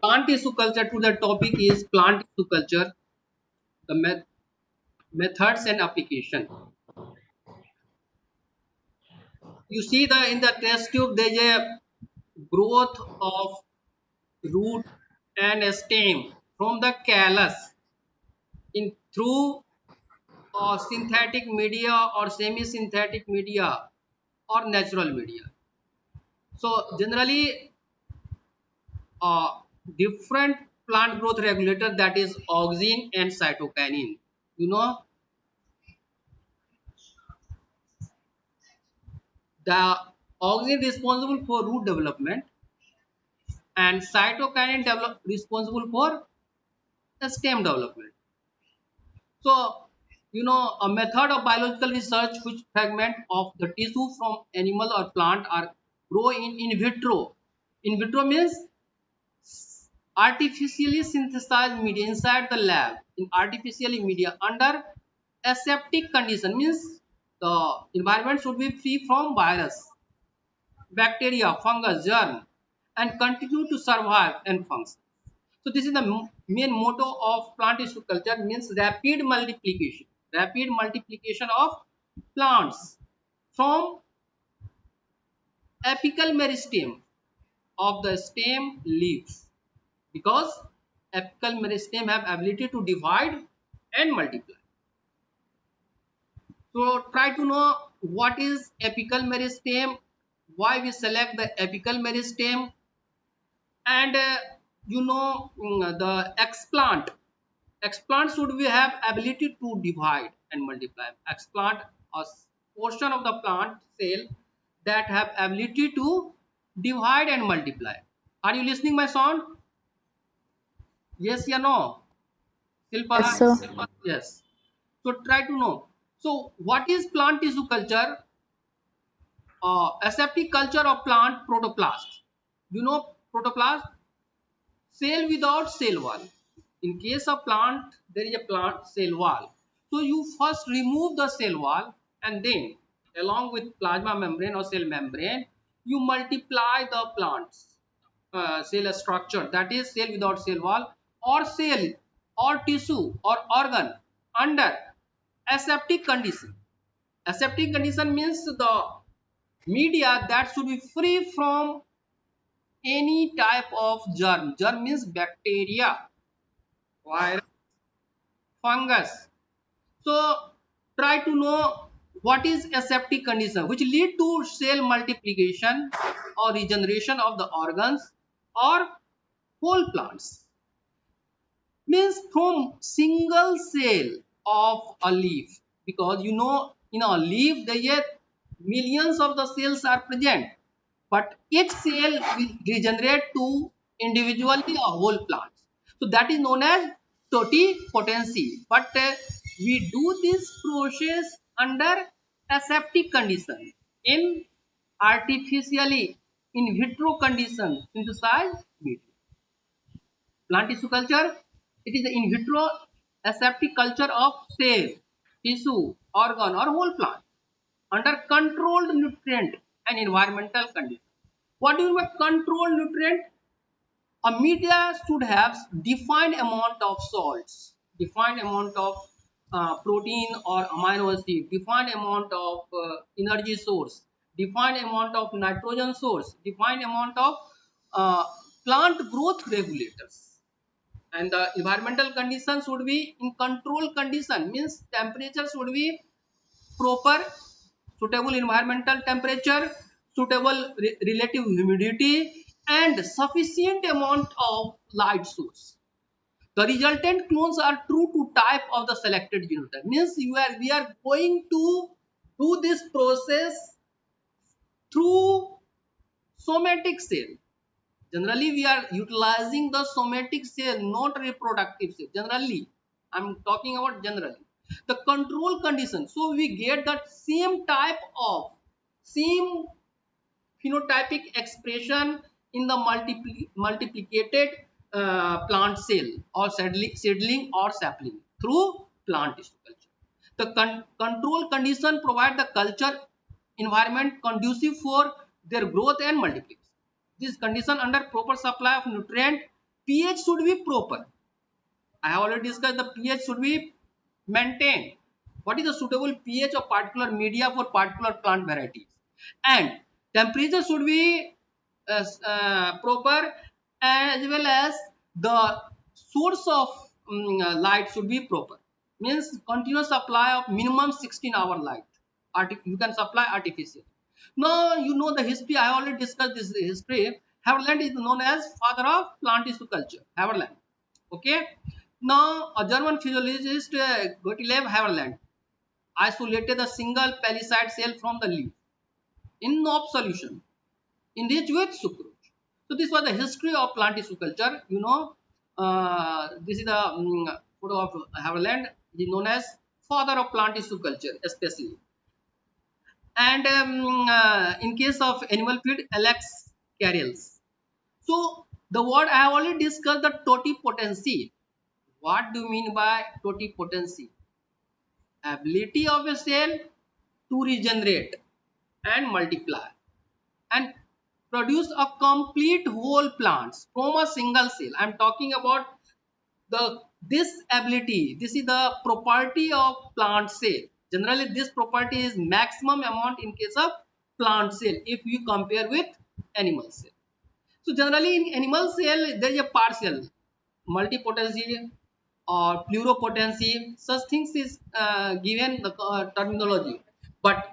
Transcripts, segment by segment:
plant tissue culture. To the topic is plant tissue culture, the methods and application. You see the in the test tube there is a growth of root and stem from the callus in through synthetic media or semi-synthetic media or natural media. So generally, uh, different plant growth regulator, that is auxin and cytokinin. You know, the auxin responsible for root development and cytokinin responsible for the stem development. So, a method of biological research which fragment of the tissue from animal or plant are grow in vitro. In vitro means artificially synthesized media inside the lab in artificially media under aseptic condition, means the environment should be free from virus, bacteria, fungus, germ, and continue to survive and function. So this is the main motto of plant tissue culture, means rapid multiplication. Rapid multiplication of plants from apical meristem of the stem leaves, because apical meristem have ability to divide and multiply. So try to know what is apical meristem, why we select the apical meristem, and the explant should we have ability to divide and multiply. Explant, a portion of the plant cell that have ability to divide and multiply. Are you listening my sound? Yes or no? Silpa? Yes, sir. Yes. So try to know. So what is plant tissue culture? Aseptic culture of plant protoplast. You know protoplast? Cell without cell wall. In case of plant, there is a plant cell wall. So you first remove the cell wall, and then along with plasma membrane or cell membrane, you multiply the plant's cell structure, that is cell without cell wall or cell or tissue or organ under aseptic condition. Aseptic condition means the media that should be free from any type of germ. Germ means bacteria, virus, fungus. So try to know what is aseptic condition, which lead to cell multiplication or regeneration of the organs or whole plants. Means from single cell of a leaf, because in a leaf there are millions of the cells are present, but each cell will regenerate to individually a whole plant. So that is known as totipotency. But we do this process under aseptic condition in artificially in vitro condition synthesized media. Plant tissue culture, it is the in vitro aseptic culture of cell, tissue, organ or whole plant under controlled nutrient and environmental conditions. What do you mean by controlled nutrient? A media should have defined amount of salts, defined amount of protein or amino acid, defined amount of energy source, defined amount of nitrogen source, defined amount of uh, plant growth regulators. And the environmental conditions should be in control condition, means temperature should be proper, suitable environmental temperature, suitable relative humidity, and sufficient amount of light source. The resultant clones are true to type of the selected genotype. Means we are going to do this process through somatic cell. Generally, we are utilizing the somatic cell, not reproductive cell. Generally, I'm talking about generally. The control condition. So we get that same type of same phenotypic expression in the multiplicated plant cell or seedling or sapling through plant tissue culture. The control condition provide the culture environment conducive for their growth and multiplication. This condition under proper supply of nutrient pH should be proper. I have already discussed the pH should be maintained. What is the suitable pH of particular media for particular plant varieties? And temperature should be proper, as well as the source of light should be proper. Means continuous supply of minimum 16-hour light. You can supply artificial. Now you know the history. I already discussed this history. Haberland is known as father of plant tissue culture. Haberland. Okay. Now, a German physiologist, Gottlieb Haberland, isolated a single palisade cell from the leaf in NOP solution, enriched with sucrose. So, this was the history of plant tissue culture. You know, this is the photo of Haberland. He is known as father of plant tissue culture, especially. And in case of animal feed, Alex Carrels. So, the word I have already discussed, the totipotency. What do you mean by totipotency? Ability of a cell to regenerate and multiply and produce a complete whole plants from a single cell. I am talking about this ability. This is the property of plant cell. Generally, this property is maximum amount in case of plant cell if you compare with animal cell. So generally in animal cell there is a partial multipotency or pluripotency. Such things is given the terminology. But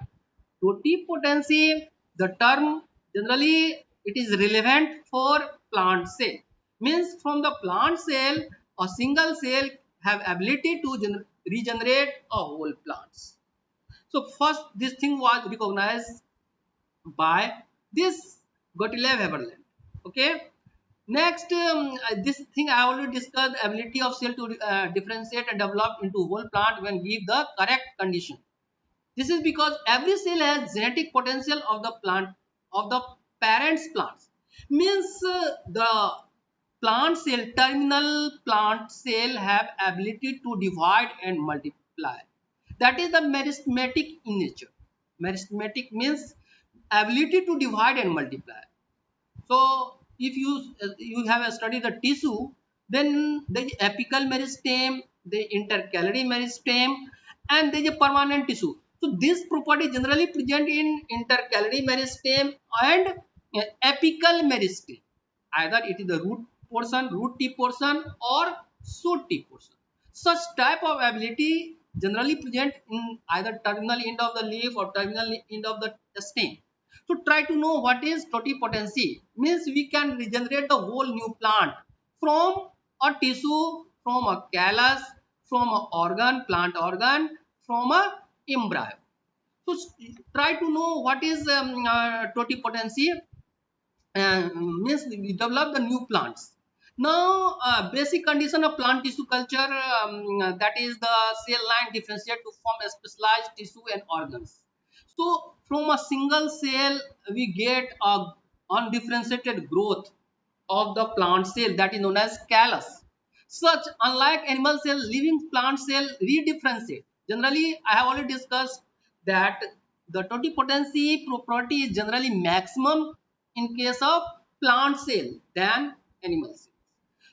totipotency, the term generally it is relevant for plant cell. Means from the plant cell, a single cell have ability to regenerate a whole plants. So first this thing was recognized by this Gottlieb Haberland. Okay. Next, this thing I already discussed, ability of cell to differentiate and develop into whole plant when give the correct condition. This is because every cell has genetic potential of the plant, of the parent's plants. Means the plant cell, terminal plant cell have ability to divide and multiply. That is the meristematic in nature. Meristematic means ability to divide and multiply. So if you have studied the tissue, then there is apical meristem, the intercalary meristem, and there is a permanent tissue. So this property generally present in intercalary meristem and apical meristem. Either it is the root portion, root tip portion, or shoot tip portion. Such type of ability generally present in either terminal end of the leaf or terminal end of the stem. So try to know what is totipotency. Means we can regenerate the whole new plant from a tissue, from a callus, from an organ, plant organ, from a embryo. So try to know what is totipotency. Means we develop the new plants. Now, basic condition of plant tissue culture, that is the cell line differentiate to form a specialized tissue and organs. So, from a single cell, we get a undifferentiated growth of the plant cell, that is known as callus. Such, unlike animal cell, living plant cell redifferentiate. Generally, I have already discussed that the totipotency property is generally maximum in case of plant cell than animal cells.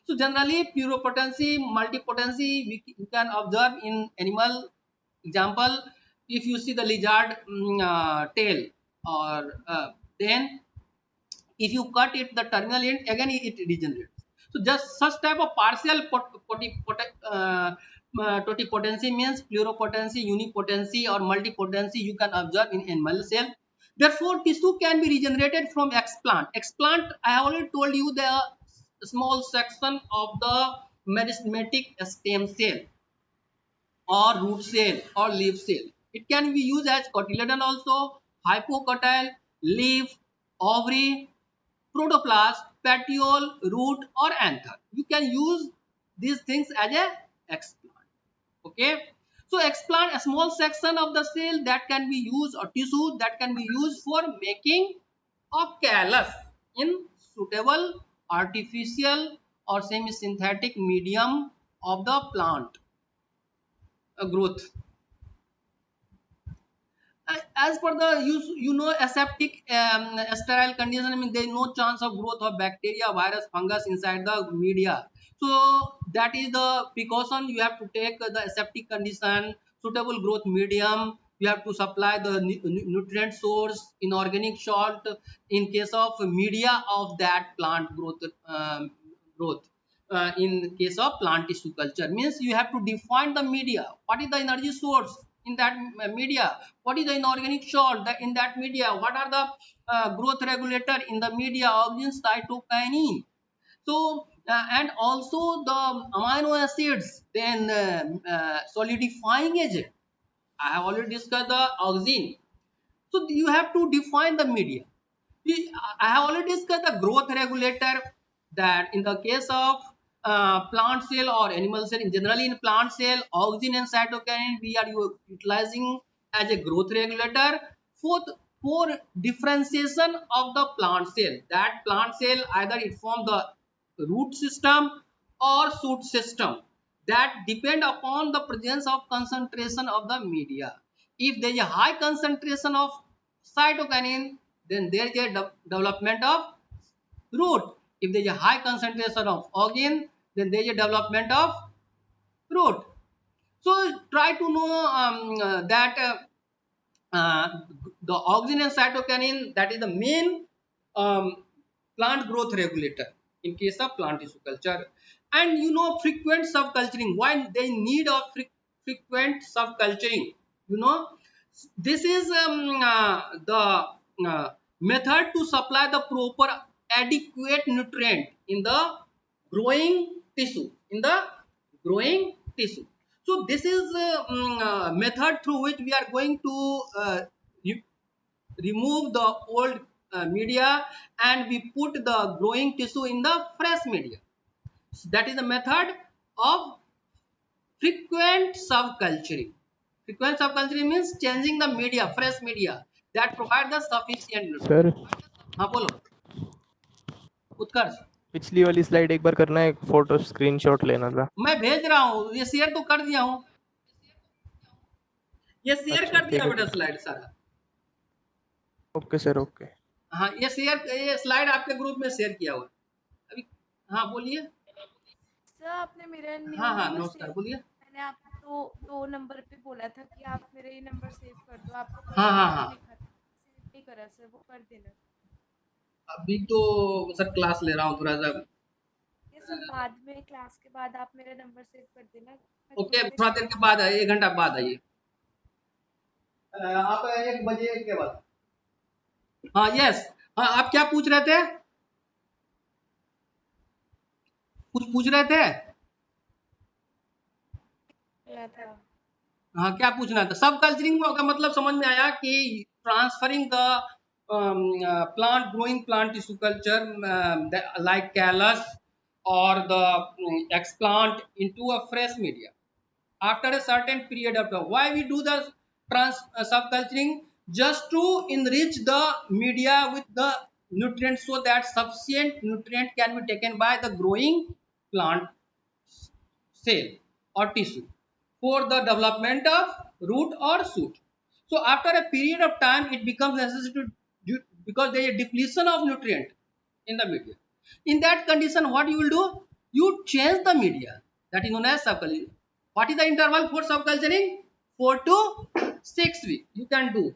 So generally pluripotency, multipotency we can observe in animal. Example, if you see the lizard tail, or then if you cut it the terminal end, again it regenerates. So just such type of partial totipotency means pluripotency, unipotency or multipotency you can observe in animal cell. Therefore tissue can be regenerated from explant. Explant, I have already told you, the small section of the meristematic stem cell or root cell or leaf cell. It can be used as cotyledon also, hypocotyl, leaf, ovary, protoplast, petiole, root or anther. You can use these things as a explant. Okay. So explant, a small section of the cell that can be used, or tissue that can be used for making a callus in suitable artificial or semi-synthetic medium of the plant growth. as per the aseptic sterile condition, I mean there is no chance of growth of bacteria, virus, fungus inside the media. So that is the precaution you have to take. The aseptic condition, suitable growth medium, you have to supply the nutrient source, inorganic salt in case of media of that plant growth. In case of plant tissue culture, means you have to define the media. What is the energy source in that media? What is the inorganic salt that in that media? What are the growth regulator in the media? Oxygen, cytokinin. So and also the amino acids, then solidifying agent. I have already discussed the oxygen. So you have to define the media. I have already discussed the growth regulator, that in the case of plant cell or animal cell, generally in plant cell, oxygen and cytokinin we are utilizing as a growth regulator for differentiation of the plant cell. That plant cell either it form the root system or shoot system, that depend upon the presence of concentration of the media. If there is a high concentration of cytokinin, then there is a development of root. If there is a high concentration of oxygen, then there is a development of root. So try to know that uh, the oxygen and cytokinin, that is the main um, plant growth regulator in case of plant tissue culture. And frequent subculturing, why they need of frequent subculturing, you know this is the method to supply the proper adequate nutrient in the growing tissue. So this is method through which we are going to re- remove the old media, and we put the growing tissue in the fresh media. So that is the method of frequent subculturing. Frequent subculturing means changing the media, fresh media that provide the sufficient nutrient. Sir हाँ बोलो उत्कर्ष। पिछली वाली slide एक बार करना है, एक photo screenshot लेना था। मैं भेज रहा हूँ, ये शेयर तो कर दिया हूँ, ये शेयर अच्छा कर ठीक दिया है, बेटा स्लाइड सारा। Okay sir okay. हाँ ये स्लाइड आपके ग्रुप में शेयर किया हुआ अभी। हाँ बोलिए। सर आपने मेरा न्यू हाँ नंबर नमस्कार सेव, बोलिए। मैंने आपको दो नंबर पे बोला था कि आप मेरा ये नंबर सेव कर दो, आपको हाँ फर्स्ट हाँ नंबर हाँ लिखा था, सेव नहीं करा सर, वो कर देना। अभी तो सर क्लास ले रहा हूँ थोड़ा सा। ये सर बाद में क्लास के बाद आप मेरा नंबर सेव कर देना, मैं ओके ग्रुप में थोड़ा देर शेयर के कर बाद आइए, 1 घंटा बाद आइए। आप 1 बजे के बाद। हाँ यस। हाँ आप क्या पूछ रहे थे, कुछ पूछ रहे थे? दूंगा था। हाँ क्या पूछना था? सब कल्चरिंग का मतलब समझ में आया कि transferring the plant growing plant tissue culture like callus or the explant into a fresh media after a certain period of time. Why we do the subculturing? Just to enrich the media with the nutrients so that sufficient nutrient can be taken by the growing plant cell or tissue for the development of root or shoot. So after a period of time it becomes necessary to, because there is a depletion of nutrient in the media. In that condition what you will do, you change the media, that is known as subculturing. What is the interval for subculturing? 4 to 6 weeks you can do,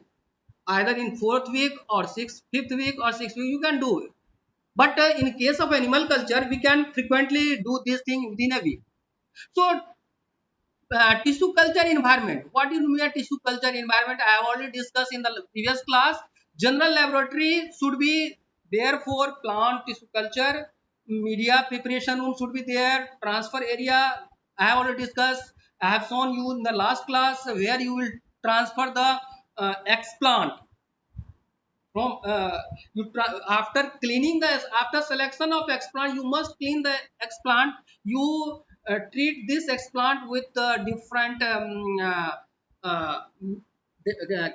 either in 4th week or 5th week or 6th week you can do it. But in case of animal culture we can frequently do this thing within a week. So tissue culture environment, what do you mean tissue culture environment? I have already discussed in the previous class. General laboratory should be there for plant tissue culture, media preparation room should be there, transfer area I have already discussed. I have shown you in the last class where you will transfer the explant from after cleaning the, after selection of explant you must clean the explant. You treat this explant with different uh,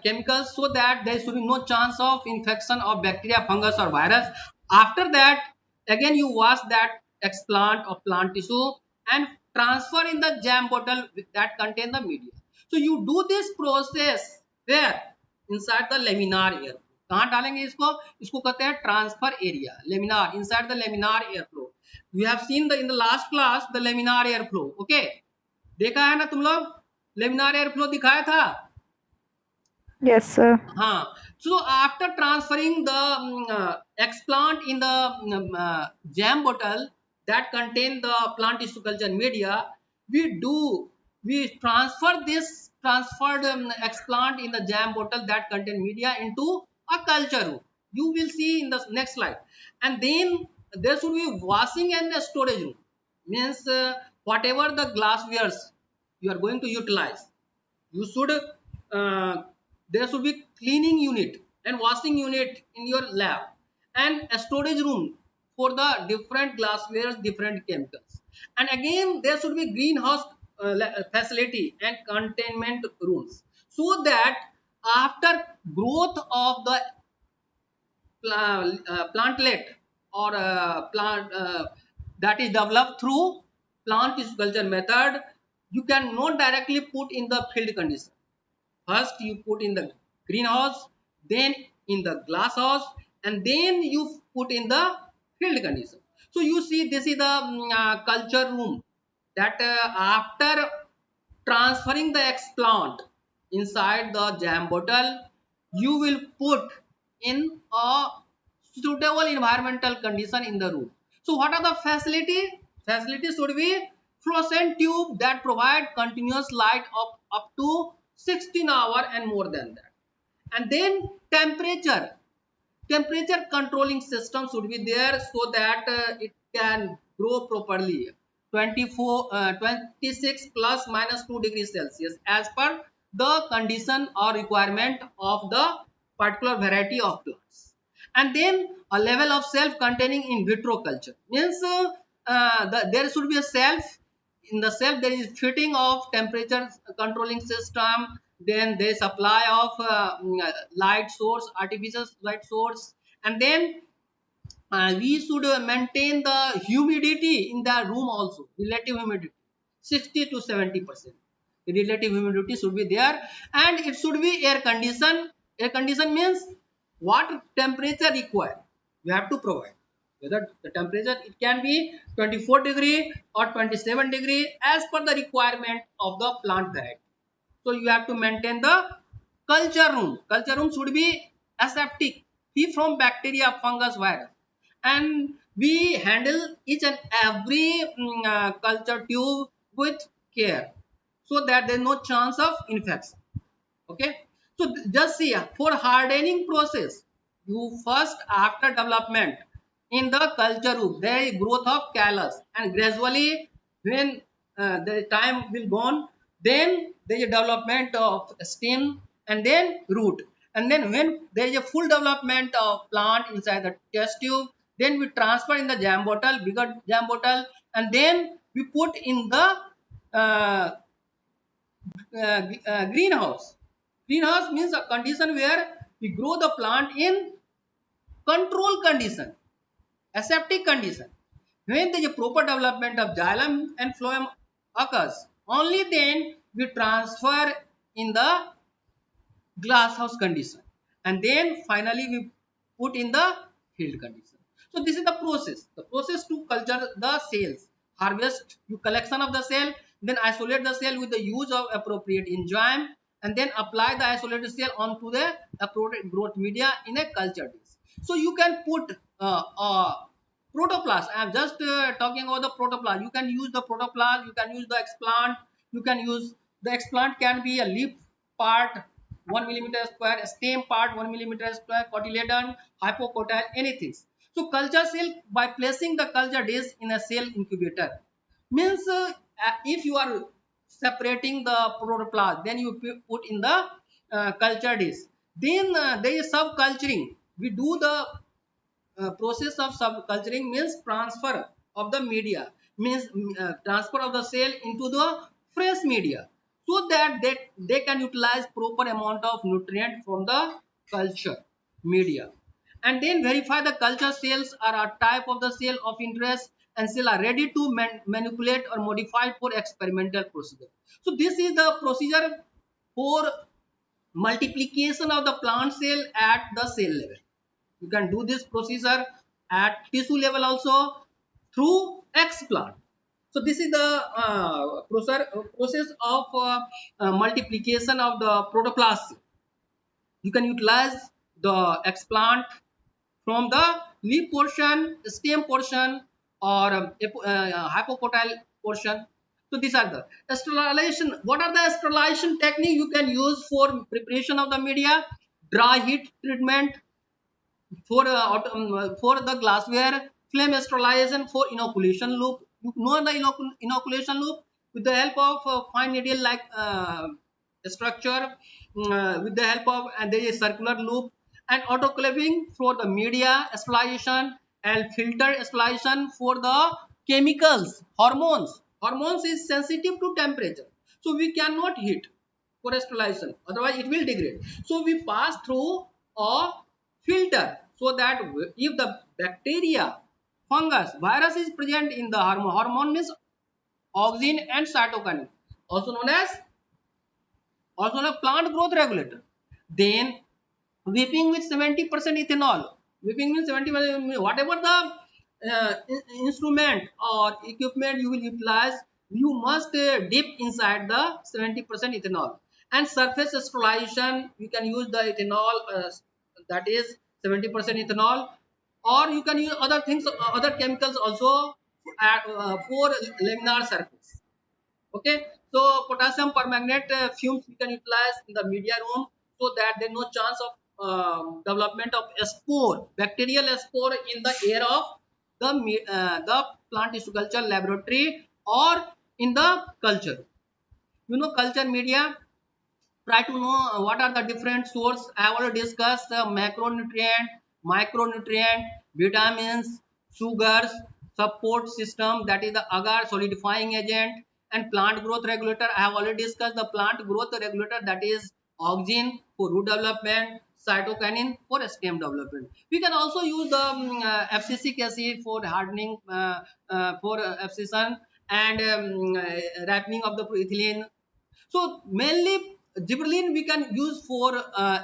chemicals so that there should be no chance of infection of bacteria, fungus or virus. After that again you wash that explant or plant tissue and transfer in the jam bottle that contain the media. So you do this process where inside the laminar airflow. कहाँ डालेंगे इसको? इसको कहते हैं transfer area, laminar, inside the laminar airflow. We have seen the in the last class the laminar airflow. Okay, देखा है ना तुम लोग? लेमिनार एयरफ्लो दिखाया था. Yes, sir. हाँ. So after transferring the explant in the jam bottle that contain the plant tissue culture media, we transfer this transferred explant in the jam bottle that contain media into a culture room. You will see in the next slide. And then there should be washing and storage room. Means whatever the glasswares you are going to utilize, you should there should be cleaning unit and washing unit in your lab, and a storage room for the different glasswares, different chemicals. And again there should be greenhouse facility and containment rooms, so that after growth of the plantlet or plant that is developed through plant tissue culture method, you can not directly put in the field condition. First you put in the greenhouse, then in the glass house, and then you put in the field condition. So you see this is the culture room that after transferring the explant inside the jam bottle, you will put in a suitable environmental condition in the room. So what are the facilities? Facilities should be fluorescent tube that provide continuous light of up to 16 hours and more than that. And then temperature controlling system should be there, so that it can grow properly. 26 plus minus 2 degrees Celsius as per the condition or requirement of the particular variety of plants. And then a level of self containing in vitro culture means there should be a self. In the self there is fitting of temperature controlling system, then there is supply of light source, artificial light source, and then we should maintain the humidity in the room also, relative humidity 60 to 70%. The relative humidity should be there, and it should be air condition. Air condition means what temperature required you have to provide. Whether the temperature, it can be 24 degree or 27 degree as per the requirement of the plant variety. So you have to maintain the culture room. Culture room should be aseptic, free from bacteria, fungus, virus, and we handle each and every culture tube with care, so that there is no chance of infection. Okay, so just see, for hardening process, you first after development in the culture room there is growth of callus, and gradually when the time will gone, then there is a development of stem and then root, and then when there is a full development of plant inside the test tube, then we transfer in the jam bottle, bigger jam bottle, and then we put in the uh, greenhouse. Greenhouse means a condition where we grow the plant in control condition, aseptic condition. When there is a proper development of xylem and phloem occurs, only then we transfer in the glass house condition, and then finally we put in the field condition. So this is the process. The process to culture the cells. Harvest, you collection of the cell, then isolate the cell with the use of appropriate enzyme, and then apply the isolated cell onto the appropriate growth media in a culture dish. So you can put protoplast. I am just talking about the protoplast. You can use the protoplast, you can use the explant, you can use the explant can be a leaf part 1 millimeter square, stem part 1 millimeter square, cotyledon, hypocotyle, anything. So culture cell, by placing the culture dish in a cell incubator, means if you are separating the protoplast, then you put in the culture dish. Then there is subculturing. We do the process of subculturing means transfer of the media, means transfer of the cell into the fresh media, so that they can utilize proper amount of nutrient from the culture media. And then verify the culture cells are a type of the cell of interest and cell are ready to manipulate or modify for experimental procedure. So this is the procedure for multiplication of the plant cell at the cell level. You can do this procedure at tissue level also through explant. So this is the process of multiplication of the protoplast. You can utilize the explant from the leaf portion, stem portion, or hypopotyle portion. So these are the sterilization. What are the sterilization technique you can use for preparation of the media? Dry heat treatment for the glassware, flame sterilization for inoculation loop. You know the inoculation loop with the help of fine needle like structure, with the help of, and there is a circular loop, and autoclaving for the media sterilization, and filter sterilization for the chemicals. Hormones is sensitive to temperature, so we cannot heat for sterilization, otherwise it will degrade. So we pass through a filter, so that if the bacteria, fungus, virus is present in the hormone means auxin and cytokinin, also known as plant growth regulator, then whipping with 70% ethanol. Whipping means 70%, whatever the instrument or equipment you will utilize, you must dip inside the 70% ethanol. And surface sterilization, you can use the ethanol, that is 70% ethanol, or you can use other things, other chemicals also for laminar surface. Okay, so potassium permanganate fumes we can utilize in the media room, so that there is no chance of development of spore, bacterial spore in the air of the plant tissue culture laboratory or in the culture. You know, culture media, try to know what are the different source. I have already discussed macronutrient, micronutrient, vitamins, sugars, support system, that is the agar solidifying agent, and plant growth regulator. I have already discussed the plant growth regulator, that is auxin for root development, cytokinin for stem development. We can also use the abscisic acid for hardening, for abscission, and ripening of the ethylene. So mainly gibberellin we can use for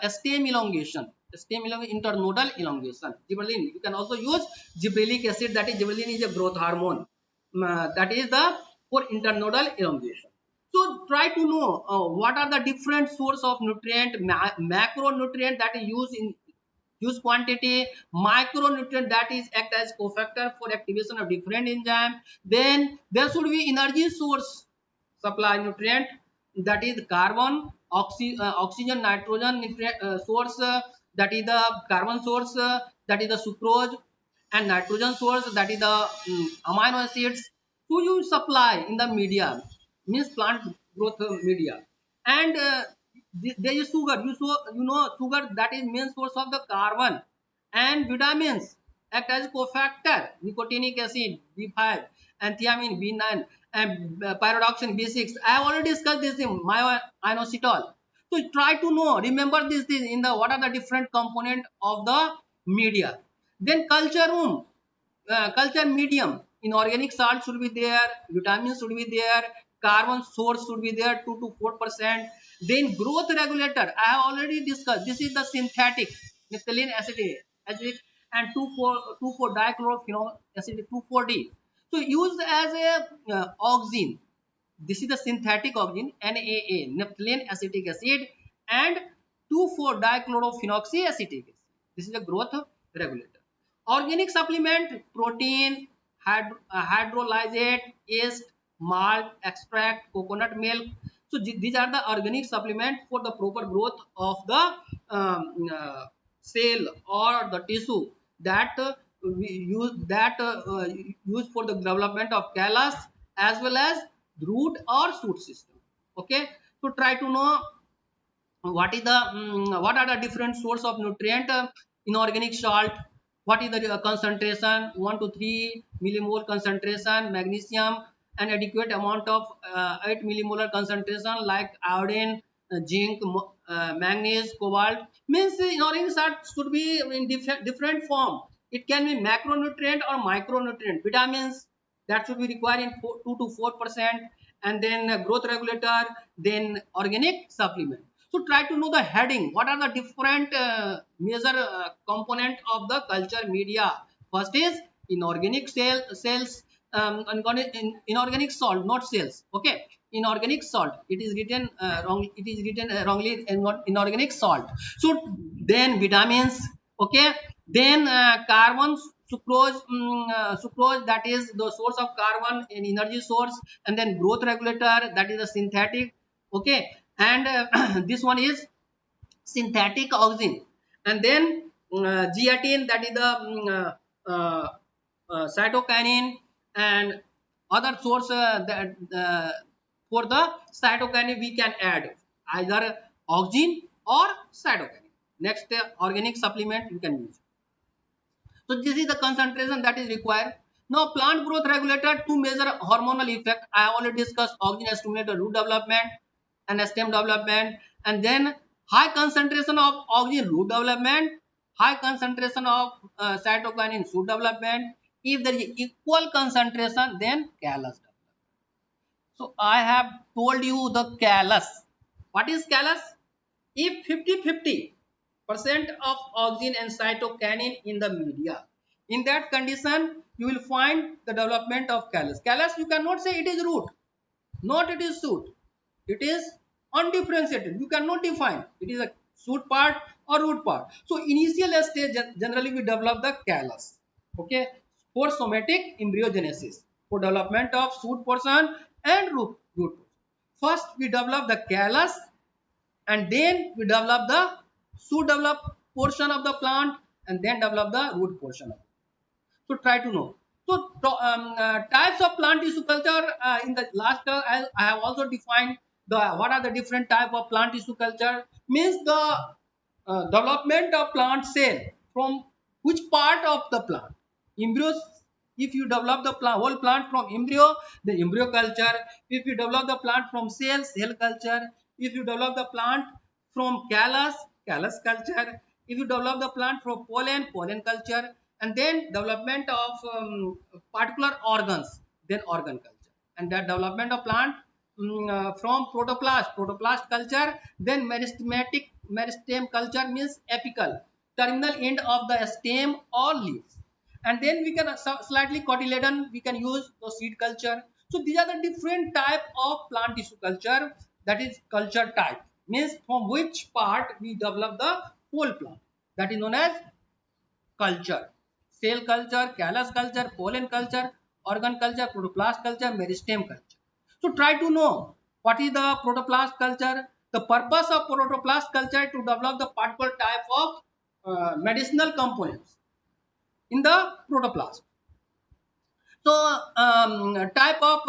stem elongation, internodal elongation. Gibberellin you can also use gibberellic acid, that is gibberellin is a growth hormone, that is the for internodal elongation. So try to know what are the different source of nutrient, macronutrient that is used in use quantity, micronutrient that is act as cofactor for activation of different enzyme. Then there should be energy source supply nutrient, that is carbon, oxygen, nitrogen source, that is the carbon source, that is the sucrose, and nitrogen source, that is the amino acids. So you supply in the media, means plant growth media. And there is sugar, you know sugar, that is main source of the carbon. And vitamins act as cofactor, nicotinic acid B5, and thiamine B9, and pyridoxine B6. I have already discussed this in myoinositol. So try to know, remember this thing in the what are the different component of the media. Then culture room, culture medium, inorganic salt should be there, vitamins should be there, carbon source should be there 2 to 4%. Then growth regulator, I have already discussed, this is the synthetic methylene acetate, and 2,4 dichlorophenols acetate, 2,4-D. So used as a auxin. This is the synthetic auxin, NAA, naphthalene acetic acid, and 2,4-dichlorophenoxyacetic acid. This is a growth regulator. Organic supplement, protein, hydrolysate, yeast, malt, extract, coconut milk. So these are the organic supplement for the proper growth of the cell or the tissue, that we use, that use for the development of callus as well as root or shoot system. Okay, so try to know what is the what are the different source of nutrient. Inorganic salt, what is the concentration, 1 to 3 millimole concentration. Magnesium, an adequate amount of 8 millimolar concentration, like iodine, zinc, manganese, cobalt. Means inorganic salt should be in different form. It can be macronutrient or micronutrient. Vitamins, that should be required in 2 to 4%, and then growth regulator, then organic supplement. So try to know the heading. What are the different major component of the culture media? First is inorganic cells, inorganic salt, not cells. Okay, inorganic salt. It is written wrong. It is written wrongly. Inorganic salt. So then vitamins. Okay, then carbon, sucrose, that is the source of carbon and energy source, and then growth regulator, that is a synthetic. Okay, and this one is synthetic oxygen, and then zeatin, that is the cytokinin, and other source that for the cytokinin we can add either oxygen or cytokinin. Next, organic supplement you can use. So this is the concentration that is required. Now plant growth regulator to measure hormonal effect. I have already discussed oxygen stimulator root development and stem development, and then high concentration of oxygen root development, high concentration of cytokinin shoot development. If there is equal concentration, then callus development. So I have told you the callus. What is callus? If 50-50% of oxygen and cytokinin in the media, in that condition you will find the development of callus. Callus, you cannot say it is root, not it is shoot. It is undifferentiated. You cannot define it is a shoot part or root part. So initial stage generally we develop the callus. Okay, for somatic embryogenesis, for development of shoot portion and root portion. First we develop the callus, and then we develop the shoot develop portion of the plant, and then develop the root portion. So try to know. So types of plant tissue culture, in the last I have also defined the what are the different type of plant tissue culture. Means the development of plant cell from which part of the plant. Embryos, if you develop the plant, whole plant from embryo, the embryo culture. If you develop the plant from cell, cell culture. If you develop the plant from callus, callus culture. If you develop the plant from pollen, pollen culture. And then development of particular organs, then organ culture. And that development of plant from protoplast, protoplast culture. Then meristematic, meristem culture means apical, terminal end of the stem or leaves. And then we can slightly cotyledon, we can use the seed culture. So these are the different type of plant tissue culture, that is culture type, means from which part we develop the whole plant, that is known as culture. Cell culture, callus culture, pollen culture, organ culture, protoplast culture, meristem culture. So try to know what is the protoplast culture. The purpose of protoplast culture to develop the particular type of medicinal components in the protoplast. So type of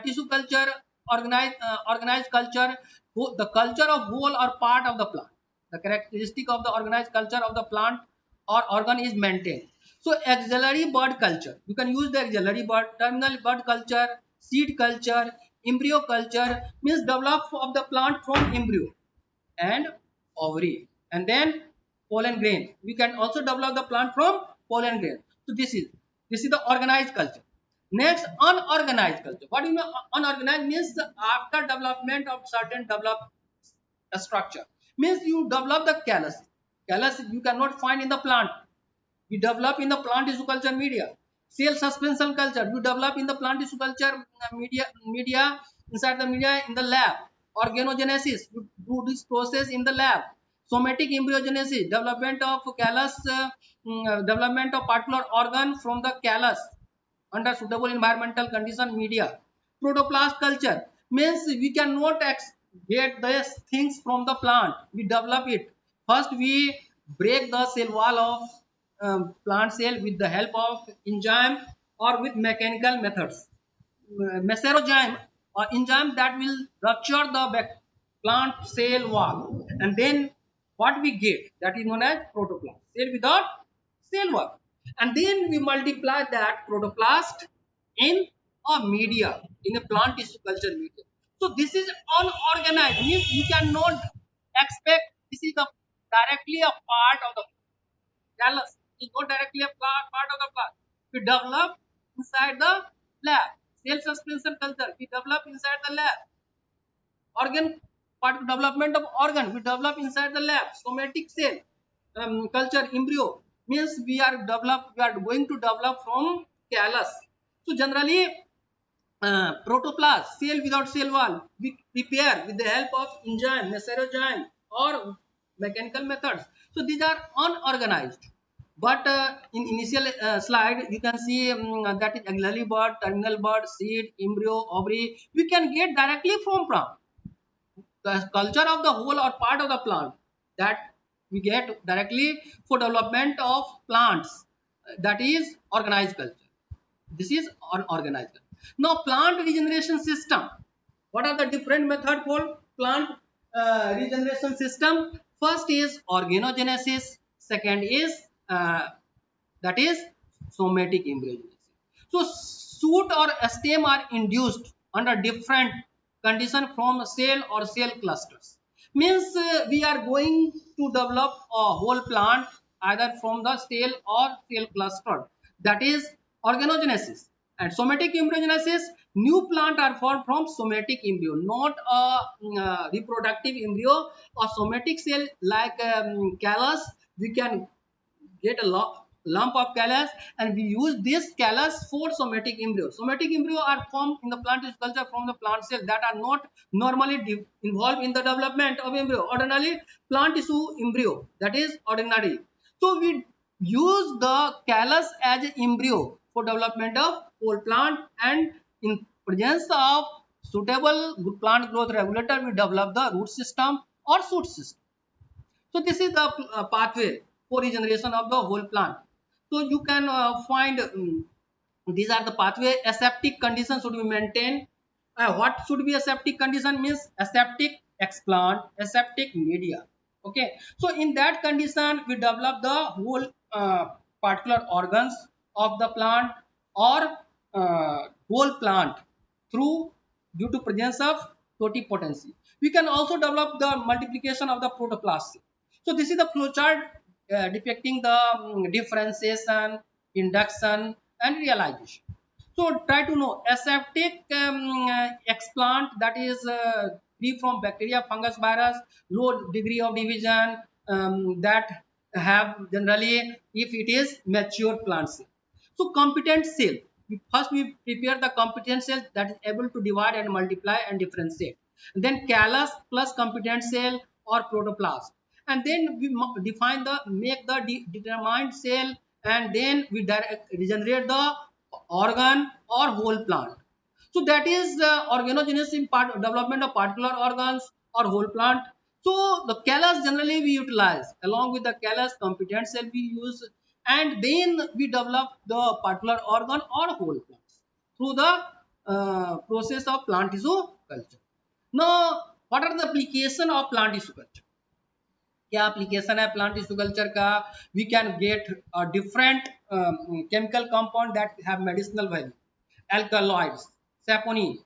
tissue culture, organized culture, the culture of whole or part of the plant. The characteristic of the organized culture of the plant or organ is maintained. So axillary bud culture, you can use the axillary bud, terminal bud culture, seed culture, embryo culture, means develop of the plant from embryo and ovary, and then pollen grain. We can also develop the plant from pollen grain. So this is the organized culture. Next, unorganized culture. What do you mean unorganized? Means after development of certain developed structure. Means you develop the callus. Callus you cannot find in the plant. We develop in the plant tissue culture media. Cell suspension culture you develop in the plant tissue culture media inside the media in the lab. Organogenesis you do this process in the lab. Somatic embryogenesis, development of callus, development of particular organ from the callus under suitable environmental condition media. Protoplast culture means we cannot get these things from the plant. We develop it. First we break the cell wall of plant cell with the help of enzyme or with mechanical methods. Meserozyme or enzyme that will rupture the plant cell wall, and then what we get, that is known as protoplast, cell without cell wall. And then we multiply that protoplast in a media, in a plant tissue culture media. So this is unorganized, means you cannot expect this is the directly a part of the callus, is not directly a part of the plant. We develop inside the lab. Cell suspension culture we develop inside the lab. Organ part of development of organ we develop inside the lab. Somatic cell culture embryo means we are going to develop from callus. So generally protoplasm cell without cell wall we prepare with the help of enzyme, messerozyme or mechanical methods. So these are unorganized. But in initial slide you can see that is axillary bud, terminal bud, seed, embryo, ovary we can get directly from plant. The culture of the whole or part of the plant that we get directly for development of plants, that is organized culture. This is unorganized culture. Now plant regeneration system, what are the different method for plant regeneration system? First is organogenesis, second is that is somatic embryogenesis. So shoot or stem are induced under different condition from cell or cell clusters. Means we are going to develop a whole plant either from the cell or cell cluster, that is organogenesis. And somatic embryogenesis, new plant are formed from somatic embryo, not a reproductive embryo or somatic cell like callus. We can get a lump of callus and we use this callus for somatic embryo. Somatic embryo are formed in the plant tissue culture from the plant cell that are not normally involved in the development of embryo. Ordinarily plant tissue embryo, that is ordinary. So we use the callus as embryo for development of whole plant, and in presence of suitable plant growth regulator we develop the root system or shoot system. So this is the pathway for regeneration of the whole plant. So you can find these are the pathway. Aseptic condition should be maintained. What should be aseptic condition? Means aseptic explant, aseptic media. Okay, so in that condition we develop the whole particular organs of the plant or whole plant through due to presence of totipotency. We can also develop the multiplication of the protoplasm. So this is the flowchart depicting the differentiation, induction and realization. So try to know aseptic explant, that is free from bacteria, fungus, virus, low degree of division, that have generally if it is mature plant cell. So competent cell, first we prepare the competent cell that is able to divide and multiply and differentiate. Then callus plus competent cell or protoplasm, and then we make the determined cell, and then we regenerate the organ or whole plant. So that is organogenesis in part development of particular organs or whole plant. So the callus generally we utilize, along with the callus competent cell we use, and then we develop the particular organ or whole plants through the process of plant tissue culture. Now what are the application of plant tissue culture? क्या application है plant tissue culture का? We can get a different chemical compound that have medicinal value: alkaloids, saponin,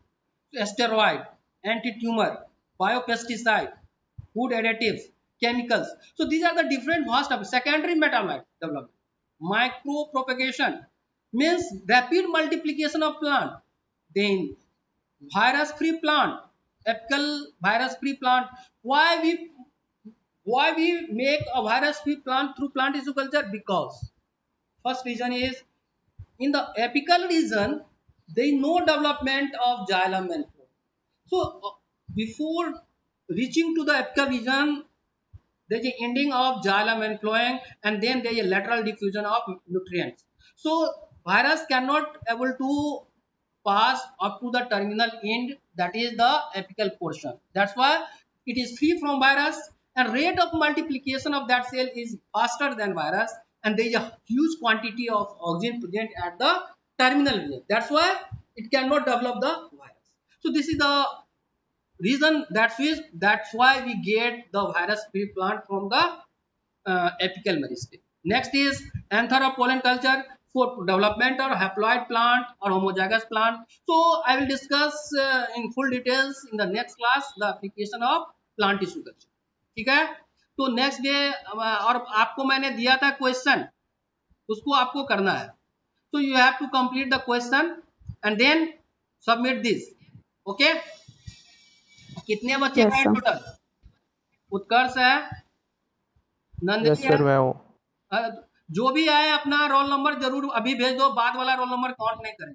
steroid, anti-tumor, biopesticide, food additives, chemicals. So these are the different vast of secondary metabolite development. Micropropagation means rapid multiplication of plant. Then virus-free plant, apical virus-free plant. Why we make a virus-free plant through plant tissue culture? Because first reason is in the apical region there is no development of xylem and phloem. So before reaching to the apical region there is a ending of xylem and phloem, and then there is a lateral diffusion of nutrients. So virus cannot able to pass up to the terminal end, that is the apical portion. That's why it is free from virus, and rate of multiplication of that cell is faster than virus, and there is a huge quantity of oxygen present at the terminal region. That's why it cannot develop the virus. So this is the reason, that's why we get the virus free plant from the apical meristem. Next is anthropollen culture for development of haploid plant or homozygous plant. So I will discuss in full details in the next class the application of plant tissue culture. ठीक है, तो next day और आपको मैंने दिया था question, उसको आपको करना है. So you have to complete the question and then submit this. Okay. कितने बच्चे Yes, हैं sir. टोटल? उत्कर्ष है, यस नंदिनी सर है, मैं हूँ। जो भी आए अपना रोल नंबर जरूर अभी भेज दो, बाद वाला रोल नंबर काउंट नहीं करें।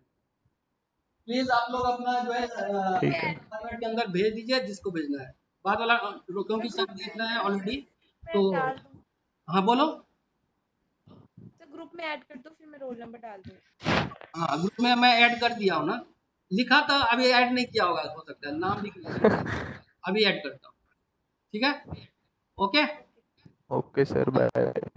प्लीज आप लोग अपना जो है ठीक है। फॉर्मेट के अंदर भेज दीजिए जिसको भेजना है, बाद वाला क्योंकि सब देख रहे हैं ऑलरेडी। मैं तो डाल दूँ हाँ बोलो। तो ग्रुप में ऐड कर दो, फिर मैं रोल नंबर डाल दूँ। हाँ ग्रुप में मैं ऐड कर दिया हूँ ना, लिखा था अभी ऐड नहीं किया होगा, हो सकता है नाम लिख लिया, अभी ऐड करता हूँ। ठीक है, ओके। Okay sir, bye.